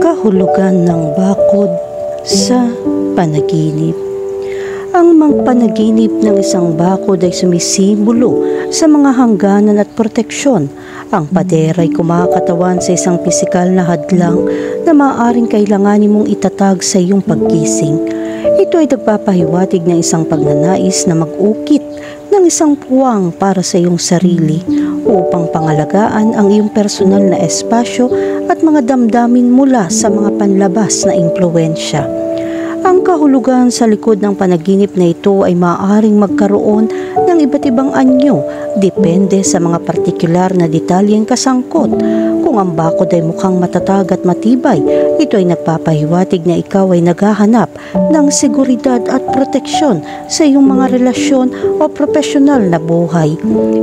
Kahulugan ng bakod sa panaginip. Ang mga panaginip ng isang bakod ay sumisimbolo sa mga hangganan at proteksyon. Ang pader ay kumakatawan sa isang pisikal na hadlang na maaaring kailanganin mong itatag sa iyong paggising. Ito ay nagpapahiwatig ng isang pagnanais na mag-ukit ng isang puwang para sa iyong sarili upang pangalagaan ang iyong personal na espasyo at mga damdamin mula sa mga panlabas na impluwensya. Ang kahulugan sa likod ng panaginip na ito ay maaaring magkaroon ng iba't ibang anyo depende sa mga partikular na detalyeng kasangkot. Kung ang bakod ay mukhang matatag at matibay, ito ay nagpapahiwatig na ikaw ay naghahanap ng seguridad at proteksyon sa iyong mga relasyon o profesional na buhay.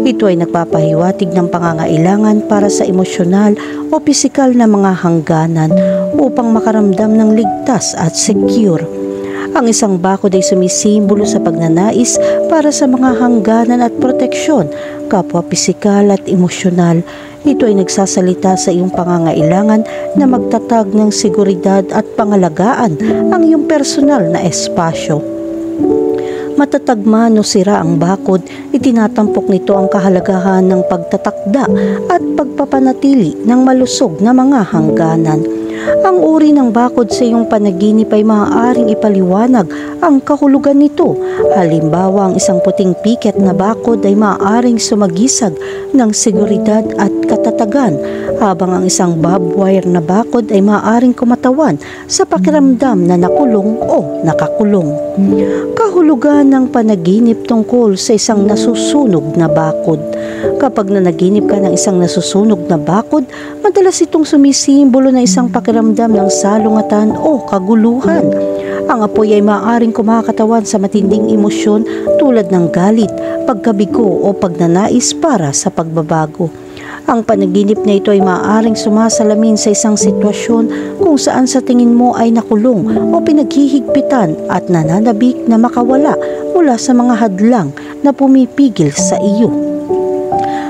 Ito ay nagpapahiwatig ng pangangailangan para sa emosyonal o pisikal na mga hangganan upang makaramdam ng ligtas at secure. Ang isang bakod ay sumisimbolo sa pagnanais para sa mga hangganan at proteksyon, kapwa pisikal at emosyonal. Ito ay nagsasalita sa iyong pangangailangan na magtatag ng seguridad at pangalagaan ang iyong personal na espasyo. Matatag man o sira ang bakod, itinatampok nito ang kahalagahan ng pagtatakda at pagpapanatili ng malusog na mga hangganan. Ang uri ng bakod sa iyong panaginip ay maaaring ipaliwanag ang kahulugan nito. Halimbawa, ang isang puting piket na bakod ay maaaring sumagisag ng seguridad at katatagan, habang ang isang barbed wire na bakod ay maaaring kumatawan sa pakiramdam na nakulong o nakakulong. Kahulugan ng panaginip tungkol sa isang nasusunog na bakod. Kapag nanaginip ka ng isang nasusunog na bakod, madalas itong sumisimbolo na isang pakiramdam ng salungatan o kaguluhan. Ang apoy ay maaaring kumakatawan sa matinding emosyon tulad ng galit, pagkabigo o pagnanais para sa pagbabago. Ang panaginip na ito ay maaaring sumasalamin sa isang sitwasyon kung saan sa tingin mo ay nakulong o pinaghihigpitan at nananabik na makawala mula sa mga hadlang na pumipigil sa iyo.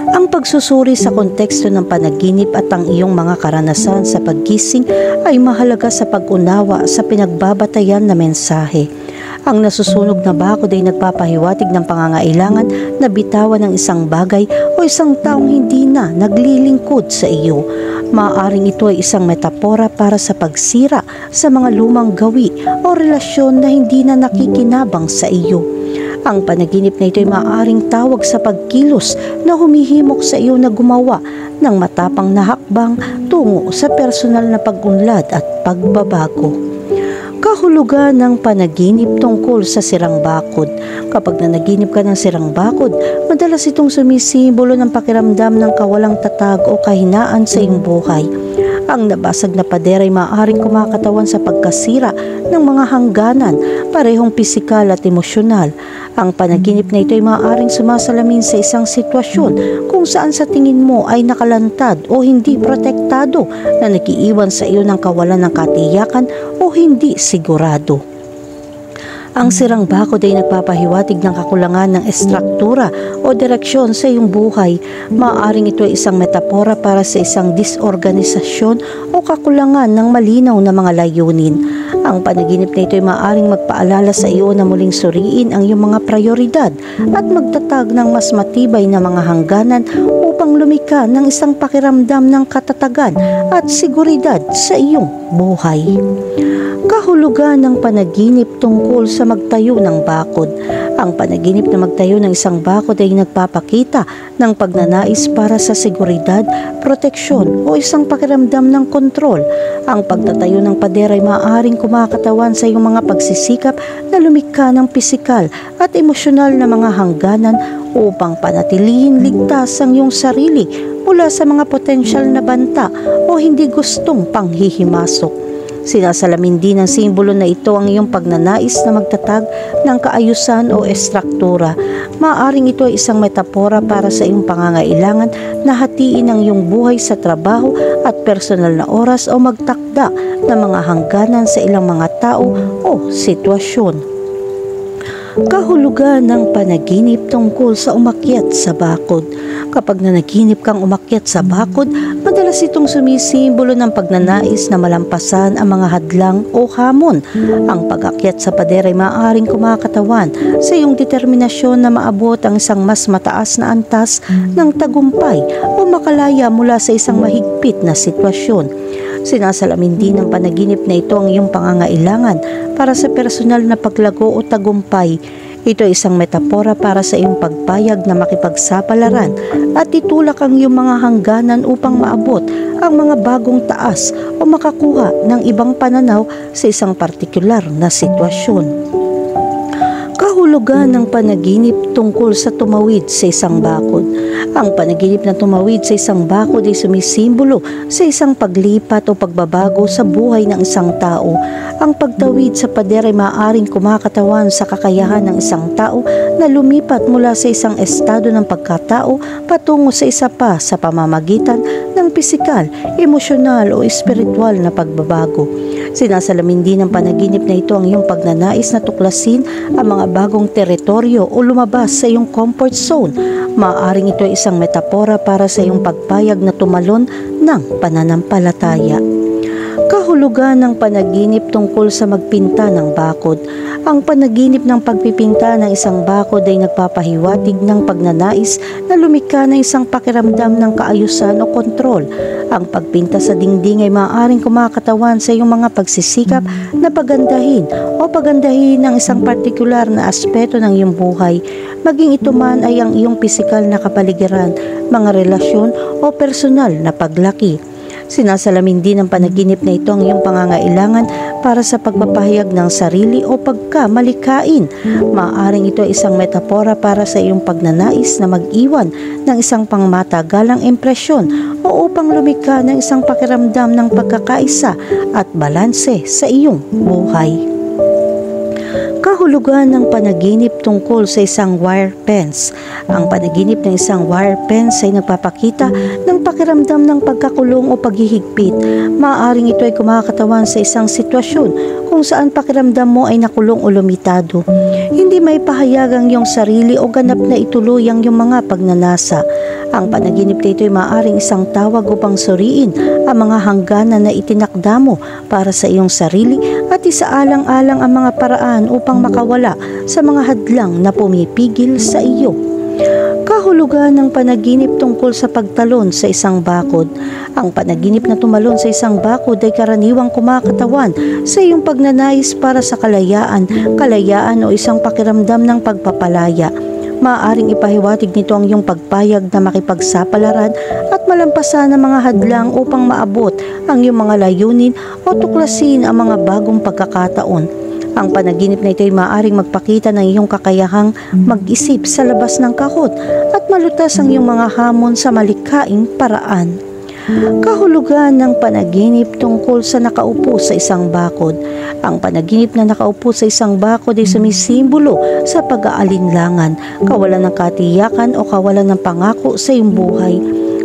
Ang pagsusuri sa konteksto ng panaginip at ang iyong mga karanasan sa paggising ay mahalaga sa pag-unawa sa pinagbabatayan na mensahe. Ang nasusunog na bakod ay nagpapahiwatig ng pangangailangan na bitawan ng isang bagay o isang taong hindi na naglilingkod sa iyo. Maaaring ito ay isang metapora para sa pagsira sa mga lumang gawi o relasyon na hindi na nakikinabang sa iyo. Ang panaginip na ito ay maaaring tawag sa pagkilos na humihimok sa iyo na gumawa ng matapang na hakbang tungo sa personal na pag-unlad at pagbabago. Kahulugan ng panaginip tungkol sa sirang bakod. Kapag nanaginip ka ng sirang bakod, madalas itong sumisimbolo ng pakiramdam ng kawalang tatag o kahinaan sa iyong buhay. Ang nabasag na pader ay maaaring kumakatawan sa pagkasira ng mga hangganan, parehong pisikal at emosyonal. Ang panaginip na ito ay maaaring sumasalamin sa isang sitwasyon kung saan sa tingin mo ay nakalantad o hindi protektado na nagiiwan sa iyo ng kawalan ng katiyakan o hindi sigurado. Ang sirang bakod ay nagpapahiwatig ng kakulangan ng estruktura o direksyon sa iyong buhay. Maaaring ito ay isang metapora para sa isang disorganisasyon o kakulangan ng malinaw na mga layunin. Ang panaginip na ito ay maaaring magpaalala sa iyo na muling suriin ang iyong mga prioridad at magtatag ng mas matibay na mga hangganan upang lumika ng isang pakiramdam ng katatagan at seguridad sa iyong buhay. Kahulugan ng panaginip tungkol sa magtayo ng bakod. Ang panaginip na magtayo ng isang bakod ay nagpapakita ng pagnanais para sa seguridad, proteksyon o isang pakiramdam ng kontrol. Ang pagtatayo ng pader ay maaaring kumakatawan sa iyong mga pagsisikap na lumikha ng pisikal at emosyonal na mga hangganan upang panatilihin ligtas ang iyong sarili mula sa mga potensyal na banta o hindi gustong panghihimasok. Sinasalamin din ng simbolo na ito ang iyong pagnanais na magtatag ng kaayusan o estruktura. Maaaring ito ay isang metapora para sa iyong pangangailangan na hatiin ang iyong buhay sa trabaho at personal na oras o magtakda ng mga hangganan sa ilang mga tao o sitwasyon. Kahulugan ng panaginip tungkol sa umakyat sa bakod. Kapag nanaginip kang umakyat sa bakod, madalas Madalas itong sumisimbolo ng pagnanais na malampasan ang mga hadlang o hamon. Ang pag-akyat sa pader ay maaaring kumakatawan sa iyong determinasyon na maabot ang isang mas mataas na antas ng tagumpay o makalaya mula sa isang mahigpit na sitwasyon. Sinasalamin din ng panaginip na ito ang iyong pangangailangan para sa personal na paglago o tagumpay. Ito ay isang metapora para sa iyong pagpayag na makipagsapalaran at itulak ang iyong mga hangganan upang maabot ang mga bagong taas o makakuha ng ibang pananaw sa isang partikular na sitwasyon. Kahulugan ng panaginip tungkol sa tumawid sa isang bakod. Ang panaginip na tumawid sa isang bakod ay sumisimbolo sa isang paglipat o pagbabago sa buhay ng isang tao. Ang pagtawid sa pader ay maaaring kumakatawan sa kakayahan ng isang tao na lumipat mula sa isang estado ng pagkatao patungo sa isa pa sa pamamagitan ng pisikal, emosyonal o espiritual na pagbabago. Sinasalamin din ng panaginip na ito ang iyong pagnanais na tuklasin ang mga bagong teritoryo o lumabas sa iyong comfort zone. Maaaring ito ay isang metapora para sa iyong pagpayag na tumalon ng pananampalataya. Kahulugan ng panaginip tungkol sa magpinta ng bakod. Ang panaginip ng pagpipinta ng isang bakod ay nagpapahiwatig ng pagnanais na lumikha ng isang pakiramdam ng kaayusan o kontrol. Ang pagpinta sa dingding ay maaaring kumakatawan sa iyong mga pagsisikap na pagandahin ang isang partikular na aspeto ng iyong buhay, maging ito man ay ang iyong pisikal na kapaligiran, mga relasyon o personal na paglaki. Sinasalamin din ng panaginip na ito ang iyong pangangailangan para sa pagpapahayag ng sarili o pagkamalikain. Maaaring ito ay isang metapora para sa iyong pagnanais na mag-iwan ng isang pangmatagalang impresyon o upang lumikha ng isang pakiramdam ng pagkakaisa at balanse sa iyong buhay. Kahulugan ng panaginip tungkol sa isang wire fence. Ang panaginip ng isang wire fence ay nagpapakita ng pakiramdam ng pagkakulong o paghihigpit. Maaaring ito ay kumakatawan sa isang sitwasyon kung saan pakiramdam mo ay nakulong o limitado. Hindi may pahayag ang iyong sarili o ganap na ituloy ang iyong mga pagnanasa. Ang panaginip na ito ay maaaring isang tawag upang suriin ang mga hangganan na itinakda mo para sa iyong sarili at isaalang-alang ang mga paraan upang makawala sa mga hadlang na pumipigil sa iyo. Kahulugan ng panaginip tungkol sa pagtalon sa isang bakod. Ang panaginip na tumalon sa isang bakod ay karaniwang kumakatawan sa iyong pagnanais para sa kalayaan o isang pakiramdam ng pagpapalaya. Maaaring ipahiwatig nito ang iyong pagpayag na makipagsapalaran at malampasan ang mga hadlang upang maabot ang iyong mga layunin o tuklasin ang mga bagong pagkakataon. Ang panaginip na ito ay maaaring magpakita ng iyong kakayahang mag-isip sa labas ng kahon at malutas ang iyong mga hamon sa malikhaing paraan. Kahulugan ng panaginip tungkol sa nakaupo sa isang bakod. Ang panaginip na nakaupo sa isang bakod ay sumisimbolo sa pag-aalinlangan, kawalan ng katiyakan o kawalan ng pangako sa iyong buhay.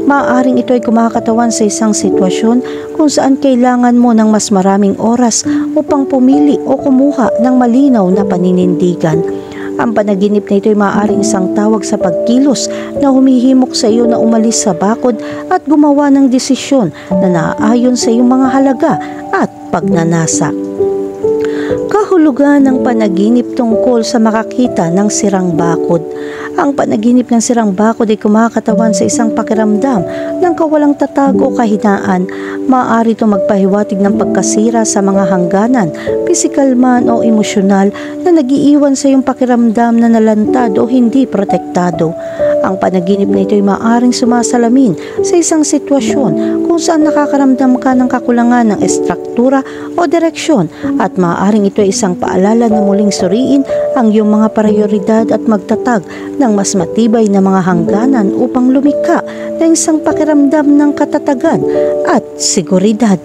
Maaaring ito ay kumakatawan sa isang sitwasyon kung saan kailangan mo ng mas maraming oras upang pumili o kumuha ng malinaw na paninindigan. Ang panaginip na ito ay maaaring isang tawag sa pagkilos na humihimok sa iyo na umalis sa bakod at gumawa ng desisyon na naaayon sa iyong mga halaga at pagnanasa. Kahulugan ng panaginip tungkol sa makakita ng sirang bakod. Ang panaginip ng sirang bakod ay kumakatawan sa isang pakiramdam ng kawalang tatag o kahinaan. Maaari itong magpahiwatig ng pagkasira sa mga hangganan, pisikal man o emosyonal, na nagiiwan sa iyong pakiramdam na nalantad o hindi protektado. Ang panaginip na ito ay maaaring sumasalamin sa isang sitwasyon kung saan nakakaramdam ka ng kakulangan ng estruktura o direksyon, at maaaring ito ay isang paalala na muling suriin ang iyong mga prioridad at magtatag ng mas matibay na mga hangganan upang lumikha ng isang pakiramdam ng katatagan at seguridad.